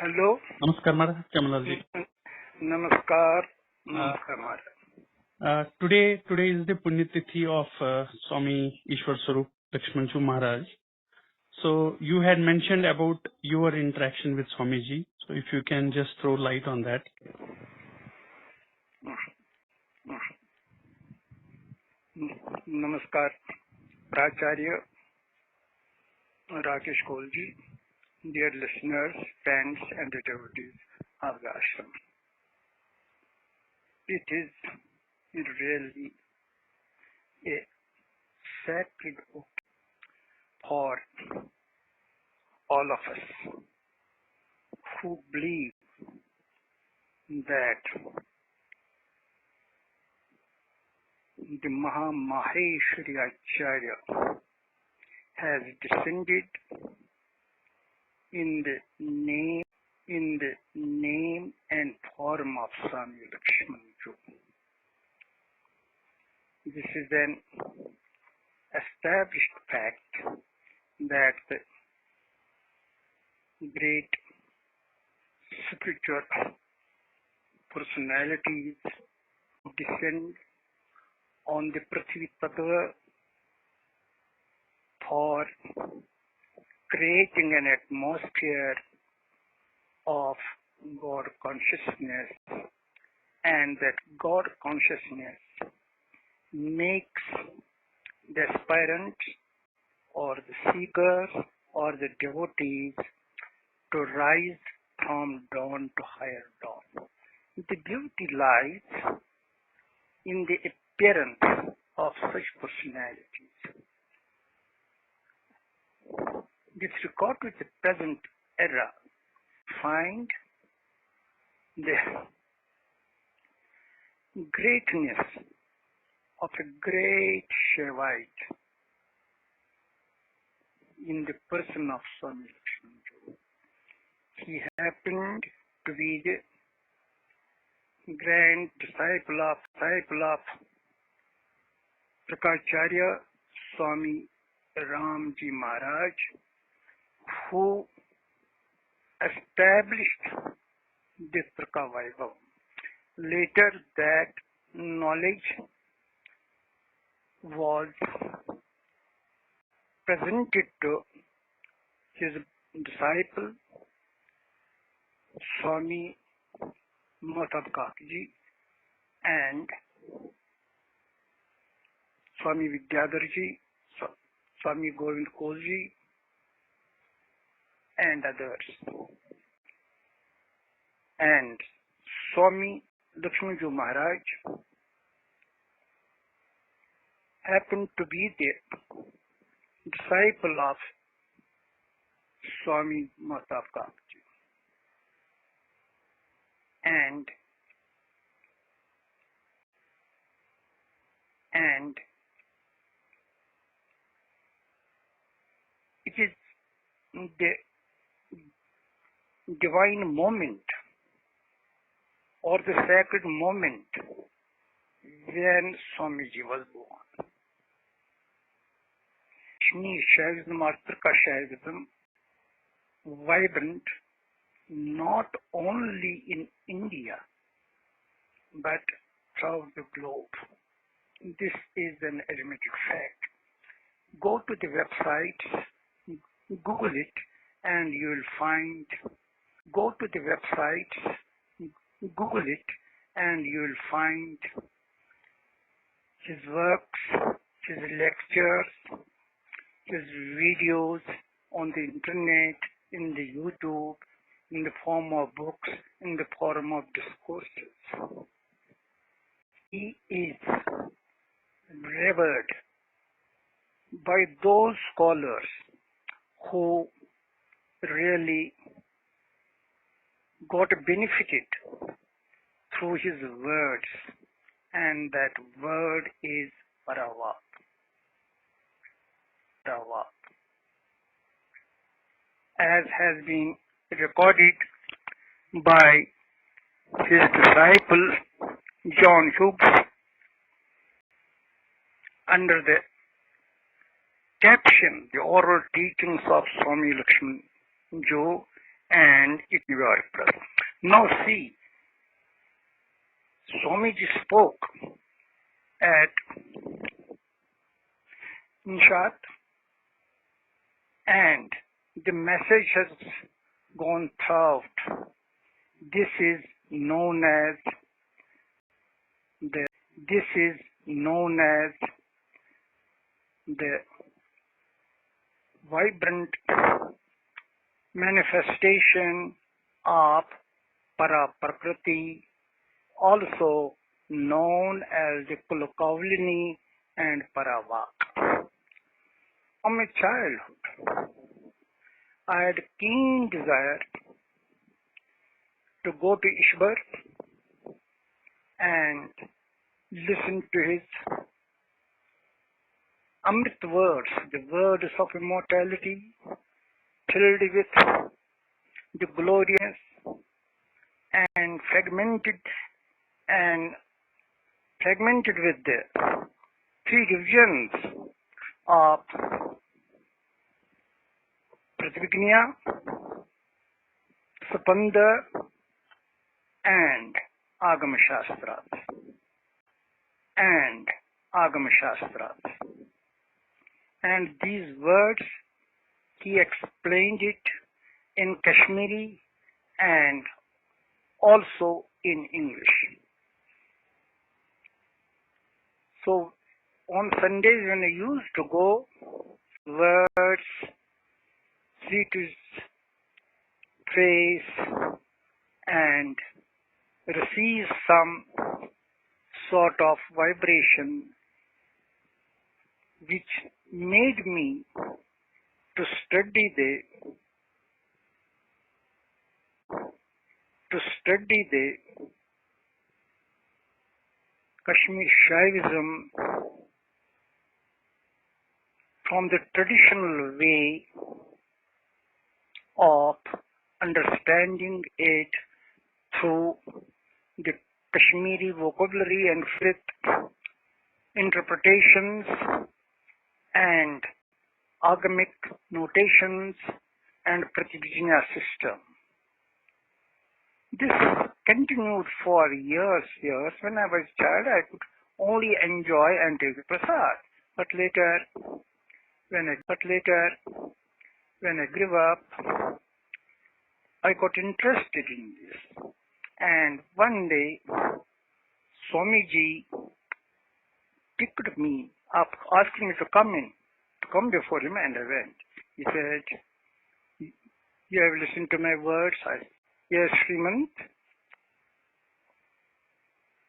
Hello, नमस्कार महाराज, Chaman ji. नमस्कार, नमस्कार महाराज. Today is the Punyatithi of Swami Ishwar Swarup Lakshmanju Maharaj. So you had mentioned about your interaction with Swamiji. So if you can just throw light on that. नमस्कार प्राचार्य राकेश कोल जी, dear listeners, friends and devotees of the ashram. It is really a sacred book for all of us who believe that the Maheshwari Acharya has descended in the name and form of Swami Lakshmanju. This is an established fact that the great spiritual personalities descend on the Prithvi Tattva for creating an atmosphere of God consciousness, and that God consciousness makes the aspirant or the seeker or the devotees to rise from dawn to higher dawn. The beauty lies in the appearance of such personalities. With regard to the present era, find the greatness of a great Shaivite in the person of Swami Lakshmanju. He happened to be the grand disciple of Prakacharya Swami Ramji Maharaj, who established the Trika Vaibhav. Later that knowledge was presented to his disciple Swami Mahtabkakji and Swami Vidyadarji, Swami Govind Kolji and others. And Swami Lakshmanju Maharaj happened to be the disciple of Swami Mahtabkakji. And it is the divine moment or the sacred moment when Swamiji was born. Kashmir Shaivism or Trika Shaivism vibrant not only in India but throughout the globe. This is an admitted fact. Go to the websites, Google it, and you will find. Go to the websites, Google it, and you will find his works, his lectures, his videos on the internet, in the YouTube, in the form of books, in the form of discourses. He is revered by those scholars who really got benefited through his words, and that word is Paravat. As has been recorded by his disciple John Hughes under the caption, The Oral Teachings of Swami Lakshmanju, and it was pressed. Now see, Swamiji spoke at Nishat, and the message has gone throughout. This is known as the vibrant manifestation of Para Prakriti, also known as the Kulakavlini and Paravak. From my childhood, I had a keen desire to go to Ishwar and listen to his Amrit words, the words of immortality, filled with the glorious and fragmented with the three divisions of Prativignya, Sapanda, and Agama Shastras. And these words, he explained it in Kashmiri and also in English. So on Sundays when I used to go, words, see to his face and receive some sort of vibration which made me to study the Kashmir Shaivism from the traditional way of understanding it through the Kashmiri vocabulary and with interpretations and agamic notations and Prativijna system. This continued for years. When I was a child, I could only enjoy and take the prasad. But later, when I grew up, I got interested in this. And one day, Swamiji picked me up, asking me to come before him, and I went. He said, "You have listened to my words?" "Yes, Srimant,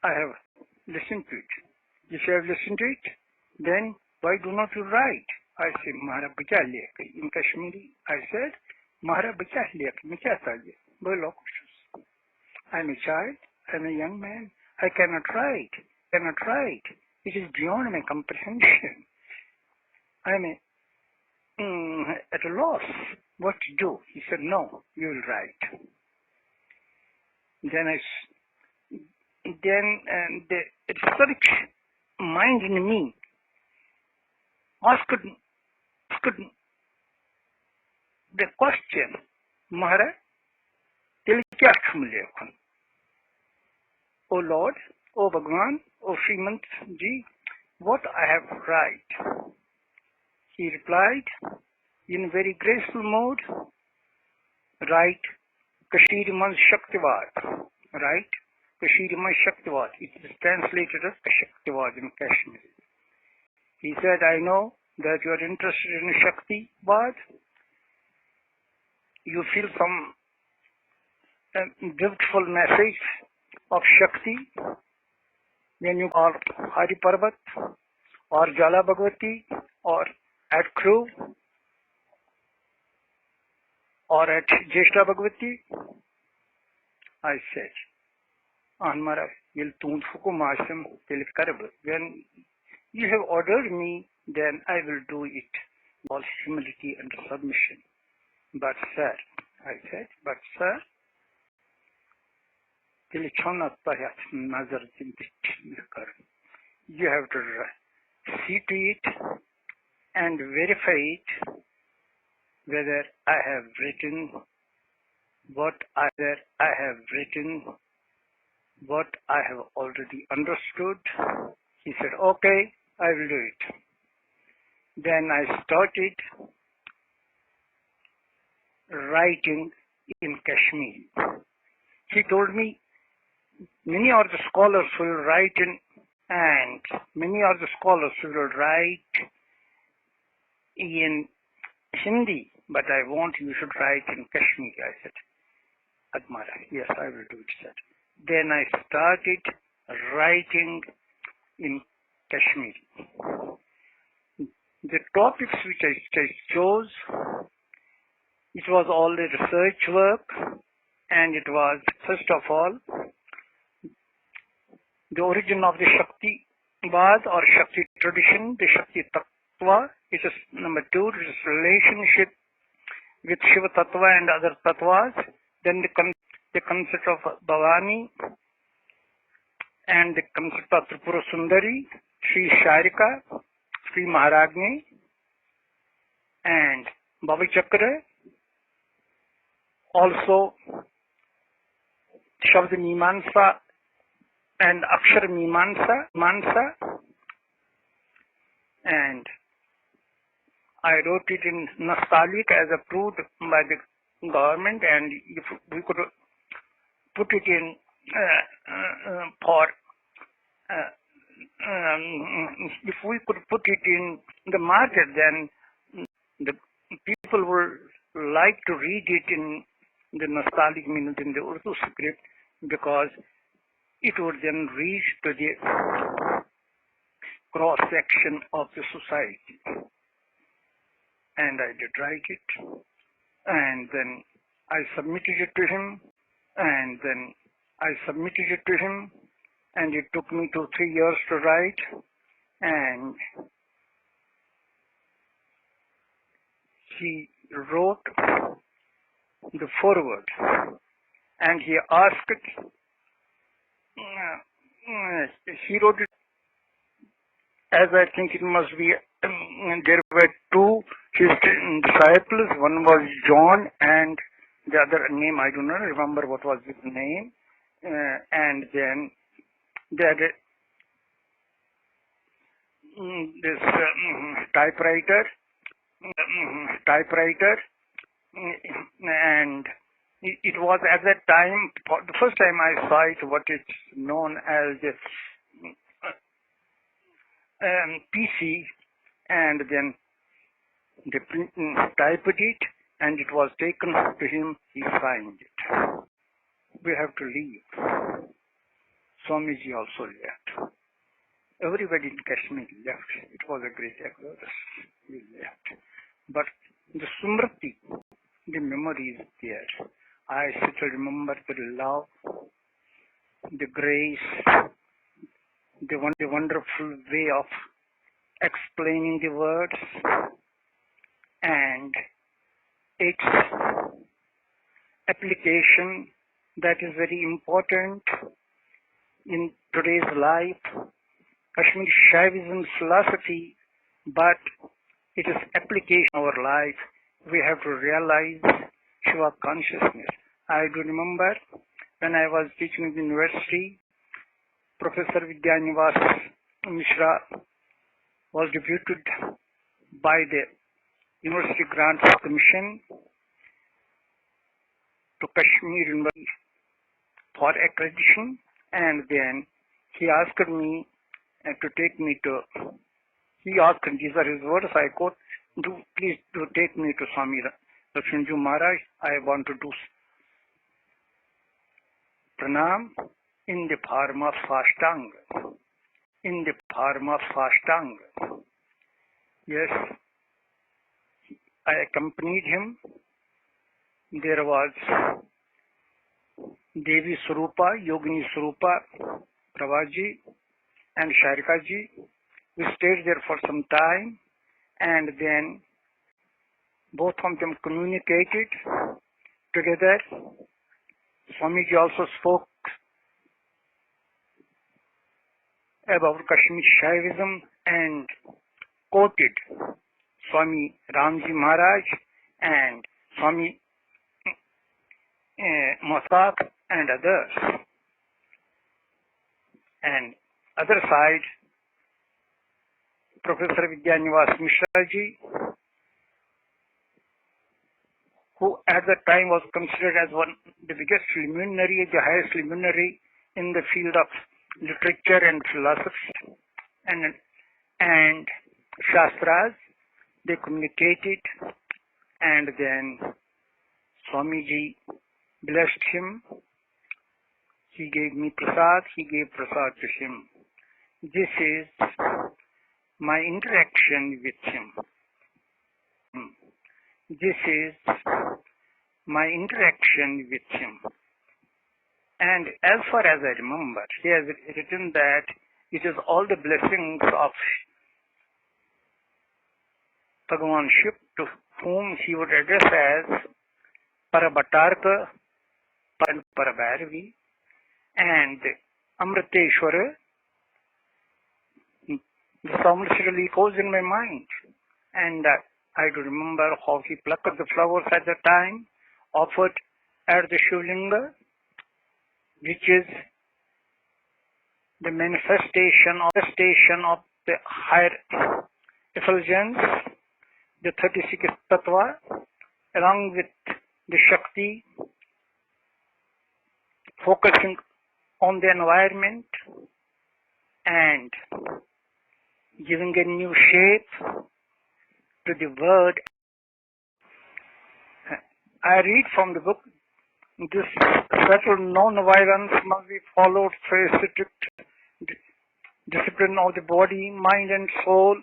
I have listened to it." "If you have listened to it, then why do not you write?" I said, "Mahara bacha lek." In Kashmiri, I said, "Mahara bacha lek, me kya chahiye? Bolo kuch. I'm a child, I'm a young man, I cannot write. It is beyond my comprehension. I'm at a loss what to do." He said, "No, you will write." Then the research mind in me asked the question, "Mahara, til kya chumle khun? O Lord, O Bhagwan, O Srimant Ji, what I have to write?" He replied in very graceful mode, "Write Kashmiri Skaktivaad. Write Kashmiri Skaktivaad." It is translated as Skaktivaad in Kashmir. He said, "I know that you are interested in Skaktivaad. You feel some beautiful message of Shakti when you are Hari Parvat or Jala Bhagavati or at Crew or at Jeshta Bhagavati." I said, "Anmara, yil tund hukum asam til karb. When you have ordered me, then I will do it with all humility and submission. But sir," I said, "but sir, till chona payat nazar kar. You have to see to it and verify it whether I have written what I have written, what I have already understood. He said, okay, I will do it. Then I started writing in Kashmir. He told me many of the scholars will write and many of the scholars will write in Hindi, but I want you should write in Kashmiri. I said, Admara, yes, I will do it, sir. Then I started writing in Kashmiri. The topics which I chose, it was all the research work, and it was, first of all, the origin of the Skaktivaad or Shakti tradition, the Shakti Tattva. It is number 2, it is relationship with Shiva Tattva and other Tattvas. Then the concept of Bhavani and the concept of Tripura Sundari, Sri Sharika, Sri Maharagni, and Bhavi Chakra. Also, Shabd Mimansa and Akshar Mimansa, and I wrote it in Nastaliq as approved by the government, and if we could put it in if we could put it in the market, then the people would like to read it in the Nastaliq, means in the Urdu script, because it would then reach to the cross section of the society. And I did write it, and then I submitted it to him, and it took me 2-3 years to write, and he wrote the foreword, and he asked, he wrote it as I think it must be, there were 2 his disciples, one was John and the other name I do not remember what was his name, and then there this typewriter, and it was at that time, the first time I saw it, what is known as the PC, and then they typed it, and it was taken to him, he signed it. We have to leave. Swamiji also left. Everybody in Kashmir left. It was a great exodus. We left. But the Smriti, the memory is there. I still remember the love, the grace, the wonderful way of explaining the words, and its application that is very important in today's life. Kashmir Shaivism philosophy, but it is application in our life. We have to realize Shiva consciousness. I do remember when I was teaching in the university, Professor Vidyanivas Mishra was deputed by the University Grants Commission to Kashmir University for accreditation, and then he asked me to take me to, he asked, these are his words, I quote, please do take me to Swami Lakshmanju Maharaj. I want to do pranam in the form of Fashtanga. In the form of Fashtanga. Yes, I accompanied him. There was Devi Swarupa, Yogini Swarupa, Prabhaji, and Sharika ji. We stayed there for some time, and then both of them communicated together. Swamiji also spoke about Kashmir Shaivism and quoted Swami Ramji Maharaj and Swami Mossad and others. And other side, Professor Vidyanivas Mishra ji, who at that time was considered as one the biggest luminary, the highest luminary in the field of literature and philosophy and Shastras. They communicated, and then Swamiji blessed him. He gave me prasad, he gave prasad to him. This is my interaction with him. This is my interaction with him. And as far as I remember, he has written that it is all the blessings of Bhagavan Shiv, to whom he would address as Parabhatarka, Parabhairavi, and Amriteshwara. The sound literally goes in my mind, and I do remember how he plucked the flowers at the time, offered at the Shivlinga, which is the manifestation of the higher effulgence, the 36 tattva, along with the Shakti, focusing on the environment and giving a new shape to the word. I read from the book, this subtle non-violence must be followed through a strict discipline of the body, mind and soul.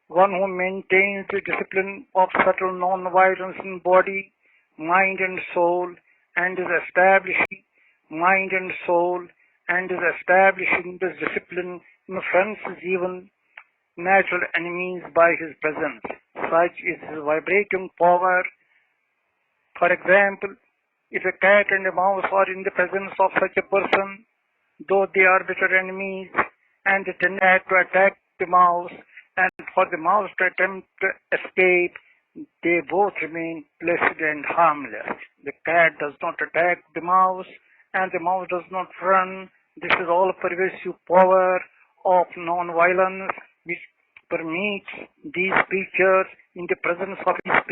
One who maintains the discipline of subtle non-violence in body, mind and soul, and is establishing mind and soul, and is establishing this discipline, confronts even natural enemies by his presence. Such is his vibrating power. For example, if a cat and a mouse are in the presence of such a person, though they are bitter enemies, and they tend to attack the mouse, and for the mouse to attempt to escape, they both remain placid and harmless. The cat does not attack the mouse, and the mouse does not run. This is all pervasive power of non-violence, which permeates these creatures in the presence of a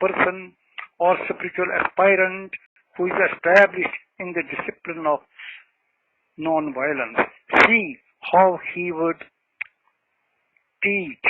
person or spiritual aspirant who is established in the discipline of non-violence. See how he would teach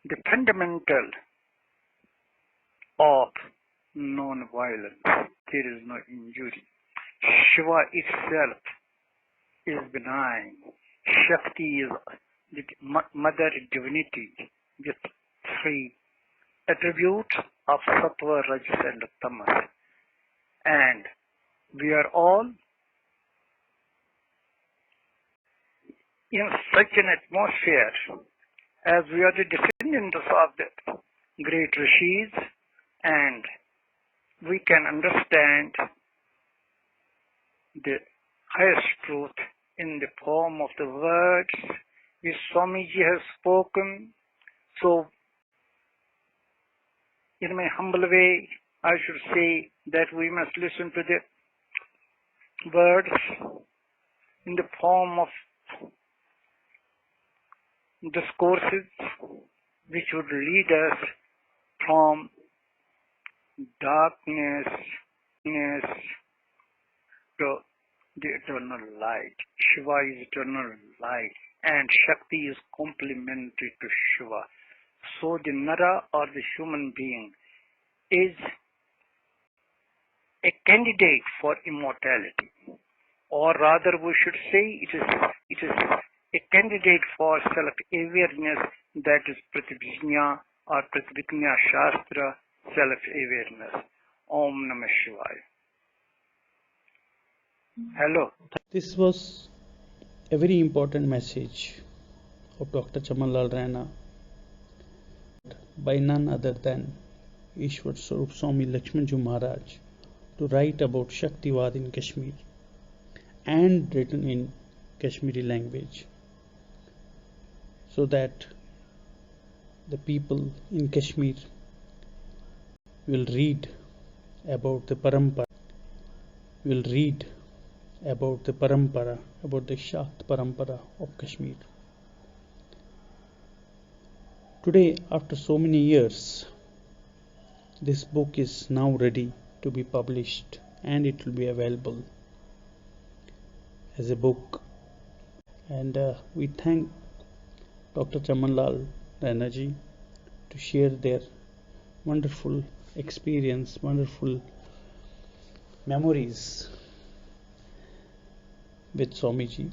the fundamental of non-violence. There is no injury. Shiva itself is benign. Shakti is the mother divinity with three attributes of Sattva, Rajas and Tamas. And we are all in such an atmosphere, as we are the descendants of the great rishis, and we can understand the highest truth in the form of the words which Swamiji has spoken. So, in my humble way, I should say that we must listen to the words in the form of discourses which would lead us from darkness to the eternal light. Shiva is eternal light, and Shakti is complementary to Shiva. So the Nara, or the human being, is a candidate for immortality, or rather we should say it is a candidate for self-awareness, that is Pratibhijna or Pratibhijna Shastra, self-awareness. Om Namah Shivaya. Hello. This was a very important message of Dr. Chaman Raina by none other than Ishwar Swarup Swami Lakshmanju Maharaj, to write about Skaktivaad in Kashmir and written in Kashmiri language, so that the people in Kashmir will read about the parampara. We will read about the parampara, about the Shakt parampara of Kashmir. Today, after so many years, this book is now ready to be published and it will be available as a book. And we thank Dr. Chaman Raina ji to share their wonderful experience, wonderful memories with Swamiji.